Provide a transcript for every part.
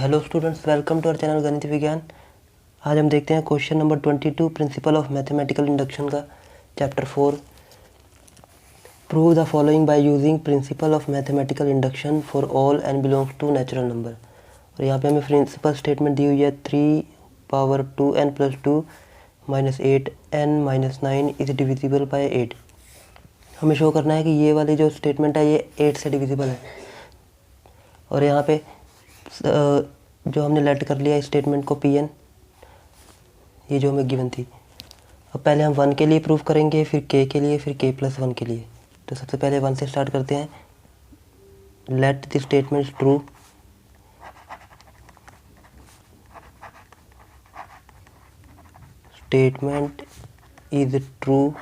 Hello students, welcome to our channel Ganit Vigyan. आज हम देखते हैं question number 22 principle of mathematical induction का chapter 4। Prove the following by using principle of mathematical induction for all n belongs to natural number. और यहाँ पे हमें principal statement दी हुई है 3^2n+2 -8n 9 is divisible by 8। हमें शो करना है कि ये वाली जो स्टेटमेंट है ये 8 से डिविजिबल है। और यहाँ पे जो हमने लेट कर लिया स्टेटमेंट को Pn, ये जो हमें गिवन थी। अब पहले हम 1 के लिए प्रूव करेंगे, फिर k के लिए, फिर k+1 के लिए। तो सबसे पहले 1 से स्टार्ट करते हैं। Let the statement true statement is true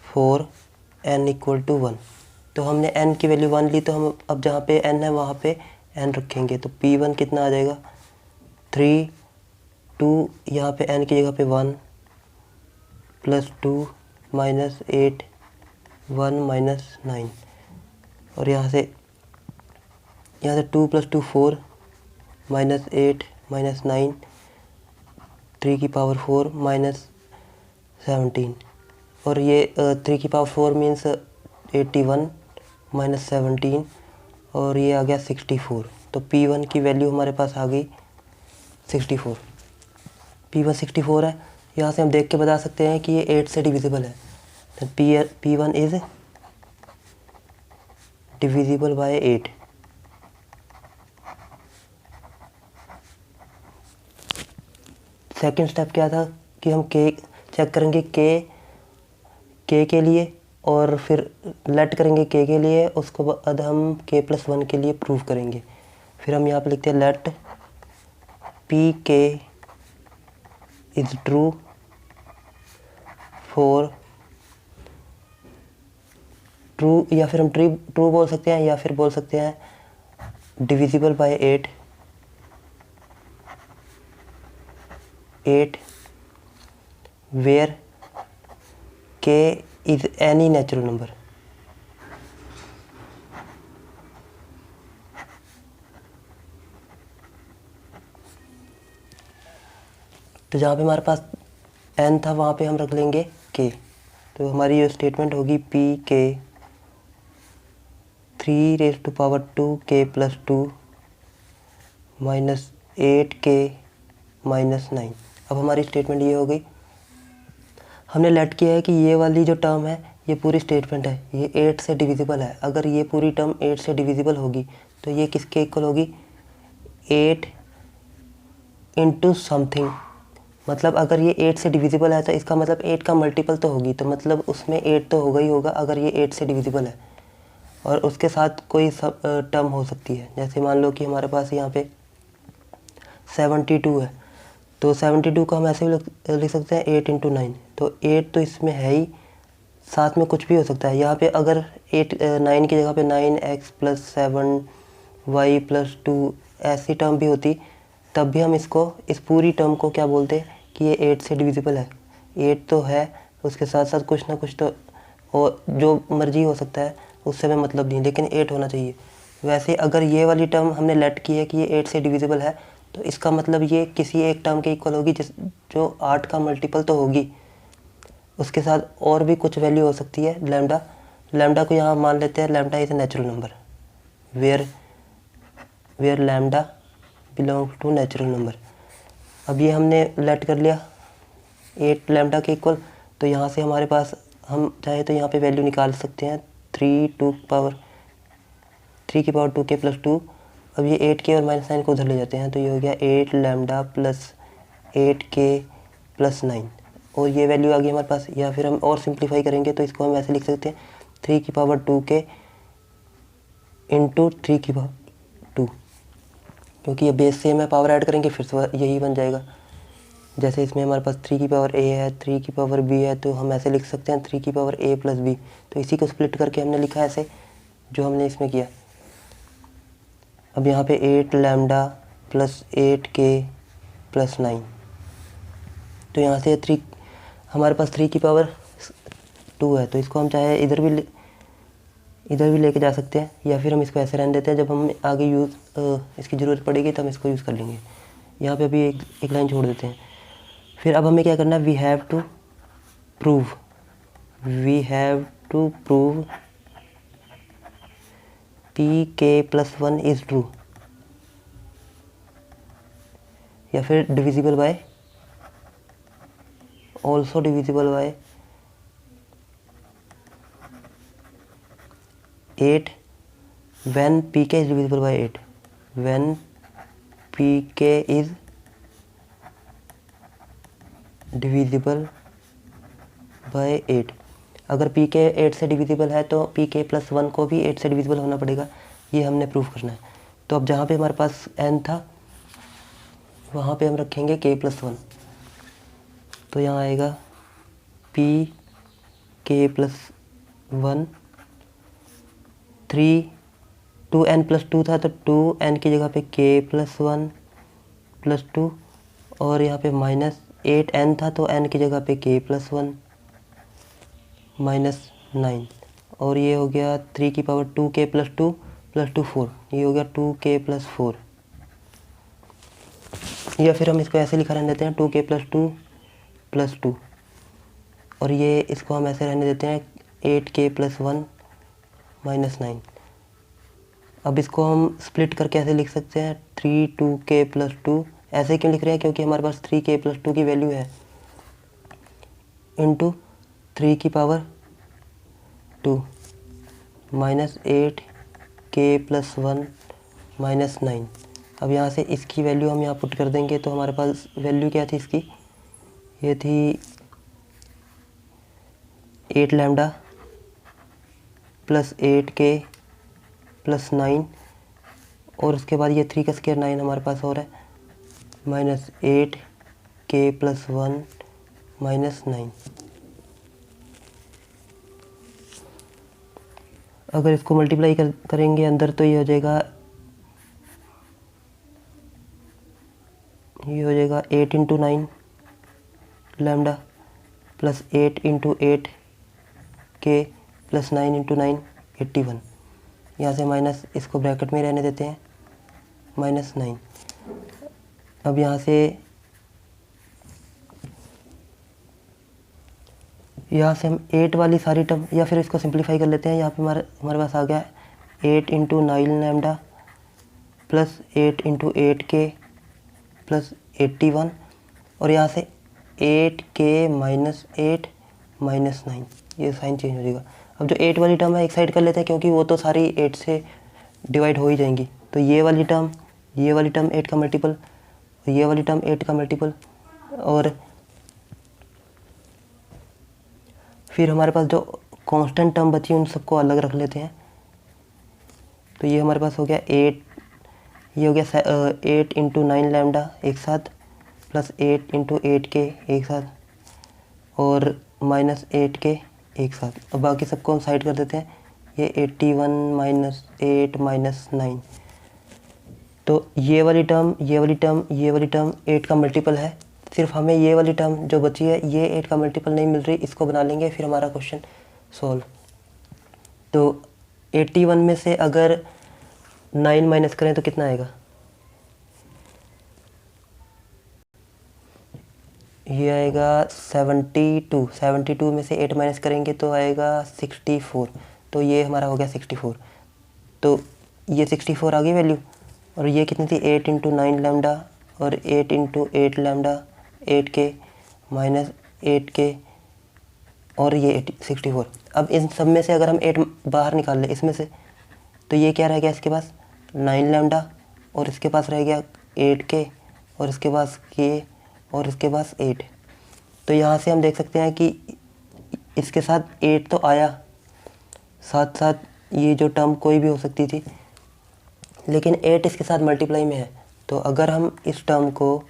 for n = 1। तो हमने n की वैल्यू 1 ली, तो हम अब जहाँ पे n है वहाँ पे n रखेंगे। तो P1 कितना आ जाएगा 3, 2, यहाँ पे n की जगह पे 1 +2 -8 1 -9। और यहाँ से 2 + 2 4 -8 -9 3 की पावर 4 -17। और ये 3 की पावर 4 मीन्स 81 -17 और ये आ गया 64। तो P1 की वैल्यू हमारे पास आ गई 64। P1 64 है। यहाँ से हम देख के बता सकते हैं कि ये 8 से डिविजिबल है। तो P1 is divisible by 8। Second step क्या था कि हम k चेक करेंगे k के लिए, और फिर लेट करेंगे k के लिए। उसको बाद हम k+1 के लिए प्रूव करेंगे। फिर हम यहाँ पे लिखते हैं let Pk is true for true, या फिर हम ट्रू बोल सकते हैं, या फिर बोल सकते हैं divisible by 8 where k is any natural number. तो जहाँ पे हमारे पास n था वहाँ पे हम रख लेंगे k। तो हमारी ये स्टेटमेंट होगी Pk 3^2k+2 -8k -9। अब हमारी स्टेटमेंट ये हो गई। हमने लेट किया है कि ये वाली जो टर्म है ये पूरी स्टेटमेंट है, ये 8 से डिविजिबल है। अगर ये पूरी टर्म 8 से डिविजिबल होगी तो ये किसके इक्वल होगी 8 × समथिंग। मतलब अगर ये 8 से डिविजिबल है तो इसका मतलब 8 का मल्टीपल तो होगी, तो मतलब उसमें 8 तो होगा ही होगा अगर ये 8 से डिविजिबल है। और उसके साथ कोई सब टर्म हो सकती है। जैसे मान लो कि हमारे पास यहाँ पे 72 है, तो 72 को हम ऐसे भी लिख सकते हैं 8 × 9। तो 8 तो इसमें है ही, साथ में कुछ भी हो सकता है। यहाँ पे अगर 9 की जगह पे 9x + 7y + 2 ऐसी टर्म भी होती, तब भी हम इसको इस पूरी टर्म को क्या बोलते कि ये 8 से डिविजिबल है। 8 तो है, उसके साथ साथ कुछ ना कुछ तो और जो मर्जी हो सकता है, उससे हमें मतलब नहीं, लेकिन 8 होना चाहिए। वैसे अगर ये वाली टर्म हमने लेट की है कि ये 8 से डिविजिबल है, तो इसका मतलब ये किसी एक टर्म के इक्वल होगी जो 8 का मल्टीपल तो होगी। उसके साथ और भी कुछ वैल्यू हो सकती है। लैम्डा को यहाँ मान लेते हैं lambda is a natural number where lambda belongs to natural number. अब ये हमने लेट कर लिया 8 लैम्डा के इक्वल। तो यहाँ से हमारे पास हम चाहे तो यहाँ पे वैल्यू निकाल सकते हैं 3 की पावर 2k+2। अब ये 8k और -9 को उधर ले जाते हैं, तो ये हो गया 8 लैम्डा + 8k + 9। और ये वैल्यू आ गई हमारे पास। या फिर हम और सिंप्लीफाई करेंगे तो इसको हम ऐसे लिख सकते हैं 3^2k × 3^2, क्योंकि ये बेस सेम है। पावर ऐड करेंगे फिर से यही बन जाएगा। जैसे इसमें हमारे पास 3^a है, 3^b है, तो हम ऐसे लिख सकते हैं 3^a + b। तो इसी को स्प्लिट करके हमने लिखा ऐसे, जो हमने इसमें किया। अब यहाँ पे 8 लैम्डा + 8k + 9। तो यहाँ से 3 हमारे पास 3^2 है, तो इसको हम चाहे इधर भी इधर भी लेके जा सकते हैं, या फिर हम इसको ऐसे रहने देते हैं, जब हम आगे इसकी ज़रूरत पड़ेगी तब हम इसको यूज़ कर लेंगे। यहाँ पे अभी एक लाइन छोड़ देते हैं। फिर अब हमें क्या करना है, we have to prove P K plus 1 is true, या फिर divisible by, also divisible by 8 when pk is divisible by 8, when pk is divisible by 8। अगर pk 8 से डिविजिबल है तो pk प्लस 1 को भी 8 से डिविजिबल होना पड़ेगा, ये हमने प्रूव करना है। तो अब जहाँ पे हमारे पास n था वहाँ पे हम रखेंगे k प्लस 1, तो यहाँ आएगा p k plus 1 3 2n plus 2 था तो 2n की जगह पे k प्लस 1 प्लस 2, और यहाँ पे माइनस 8n था तो n की जगह पे k प्लस 1 माइनस 9, और ये हो गया 3 की पावर 2k प्लस 2 प्लस 2 4, ये हो गया 2k प्लस 4। या फिर हम इसको ऐसे लिखा रहने देते हैं 2k प्लस 2 प्लस 2, और ये इसको हम ऐसे रहने देते हैं 8k प्लस 1 माइनस 9। अब इसको हम स्प्लिट करके ऐसे लिख सकते हैं 3 2k प्लस 2। ऐसे क्यों लिख रहे हैं, क्योंकि हमारे पास 3k प्लस 2 की वैल्यू है, इंटू 3 की power 2 minus 8k plus 1 minus 9। अब यहाँ से इसकी वैल्यू हम यहाँ पुट कर देंगे, तो हमारे पास वैल्यू क्या थी इसकी, ये थी 8 लैम्डा प्लस 8k प्लस 9, और उसके बाद ये 3 का स्क्वायर 9 हमारे पास हो रहा है, माइनस 8k प्लस 1 माइनस 9। अगर इसको मल्टीप्लाई करेंगे अंदर तो ये हो जाएगा 8 इंटू 9 लैम्डा प्लस 8 इंटू 8 के प्लस 9 इंटू 9 81। यहाँ से माइनस इसको ब्रैकेट में रहने देते हैं, माइनस 9। अब यहाँ से हम 8 वाली सारी टर्म, या फिर इसको सिंप्लीफाई कर लेते हैं। यहाँ पे हमारे पास आ गया 8 into 9 lambda plus 8 into 8k plus 81, और यहाँ से 8k माइनस 8 माइनस 9, ये साइन चेंज हो जाएगा। अब जो 8 वाली टर्म है एक साइड कर लेते हैं, क्योंकि वो तो सारी 8 से डिवाइड हो ही जाएंगी। तो ये वाली टर्म 8 का मल्टीपल, ये वाली टर्म 8 का मल्टीपल, और फिर हमारे पास जो कांस्टेंट टर्म बची उन सबको अलग रख लेते हैं। तो ये हमारे पास हो गया 8, ये हो गया 8 इंटू 9 लैम्डा एक साथ, प्लस 8 इंटू 8k एक साथ, और माइनस 8k एक साथ। अब बाकी सबको हम साइड कर देते हैं, ये 81 माइनस 8 माइनस 9। तो ये वाली टर्म 8 का मल्टीपल है। सिर्फ हमें ये वाली टर्म जो बची है ये 8 का मल्टीपल नहीं मिल रही, इसको बना लेंगे, फिर हमारा क्वेश्चन सॉल्व। तो 81 में से अगर 9 माइनस करें तो कितना आएगा, ये आएगा 72 में से 8 माइनस करेंगे तो आएगा 64। तो ये हमारा हो गया 64। तो ये 64 आ गई वैल्यू, और ये कितनी थी 8 इंटू 9 लैम्डा और 8 into 8 lambda 8k minus 8k, और ये 64। अब इन सब में से अगर हम 8 बाहर निकाल लें इसमें से, तो ये क्या रह गया इसके पास 9 लैम्डा, और इसके पास रह गया 8k, और इसके पास k, और इसके पास 8। तो यहाँ से हम देख सकते हैं कि इसके साथ 8 तो आया, साथ साथ ये जो टर्म कोई भी हो सकती थी, लेकिन 8 इसके साथ मल्टीप्लाई में है। तो अगर हम इस टर्म को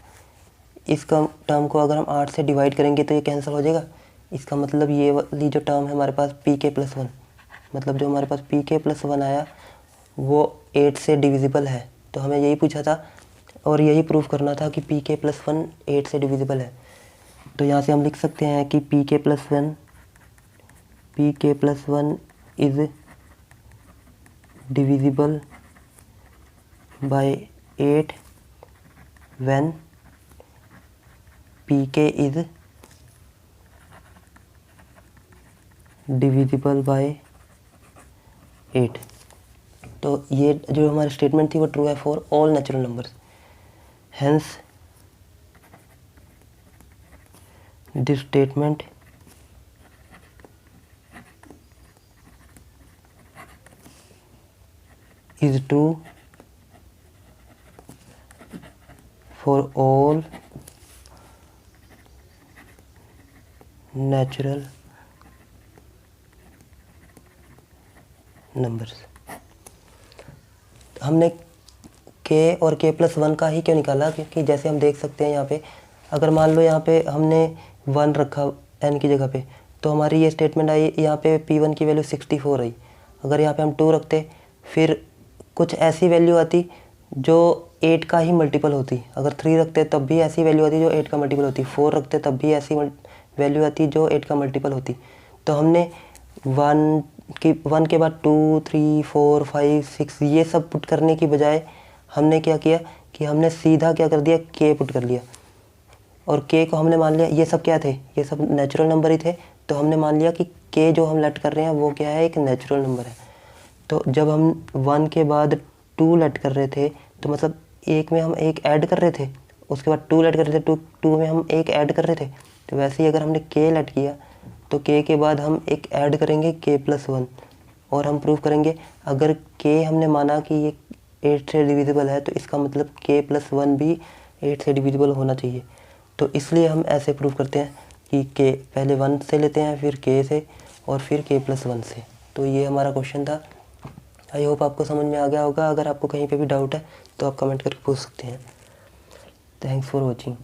अगर हम 8 से डिवाइड करेंगे तो ये कैंसिल हो जाएगा। इसका मतलब ये वाली जो टर्म है हमारे पास pk प्लस 1, मतलब जो हमारे पास pk प्लस 1 आया वो 8 से डिविजिबल है। तो हमें यही पूछा था और यही प्रूफ करना था कि pk प्लस 1 8 से डिविजिबल है। तो यहाँ से हम लिख सकते हैं कि pk plus 1 is divisible by 8 when pk is divisible by 8। तो ये जो हमारी स्टेटमेंट थी वो ट्रू है for all natural numbers. Hence this statement is true for all natural numbers। हमने k और k+1 का ही क्यों निकाला, क्योंकि जैसे हम देख सकते हैं यहाँ पे, अगर मान लो यहाँ पे हमने 1 रखा n की जगह पे, तो हमारी ये स्टेटमेंट आई, यहाँ पे p1 की वैल्यू 64 आई। अगर यहाँ पे हम 2 रखते, फिर कुछ ऐसी वैल्यू आती जो 8 का ही मल्टीपल होती। अगर 3 रखते तब भी ऐसी वैल्यू आती जो 8 का मल्टीपल होती। 4 रखते तब भी ऐसी वैल्यू आती जो 8 का मल्टीपल होती। तो हमने 1 के बाद 2, 3, 4, 5, 6 ये सब पुट करने की बजाय हमने क्या किया कि हमने सीधा क्या कर दिया, k पुट कर लिया। और k को हमने मान लिया, ये सब क्या थे, ये सब नेचुरल नंबर ही थे। तो हमने मान लिया कि k जो हम लेट कर रहे हैं वो क्या है, एक नेचुरल नंबर है। तो जब हम 1 के बाद 2 लेट कर रहे थे, तो मतलब एक में हम एक ऐड कर रहे थे, उसके बाद 2 लेट कर रहे थे, 2 में हम एक ऐड कर रहे थे। तो वैसे ही अगर हमने k लेट किया तो k के बाद हम एक ऐड करेंगे k+1, और हम प्रूव करेंगे अगर k हमने माना कि ये 8 से डिविजिबल है, तो इसका मतलब k+1 भी 8 से डिविजिबल होना चाहिए। तो इसलिए हम ऐसे प्रूव करते हैं कि k पहले 1 से लेते हैं, फिर k से, और फिर k+1 से। तो ये हमारा क्वेश्चन था। आई होप आपको समझ में आ गया होगा। अगर आपको कहीं पे भी डाउट है तो आप कमेंट करके पूछ सकते हैं। Thanks for watching.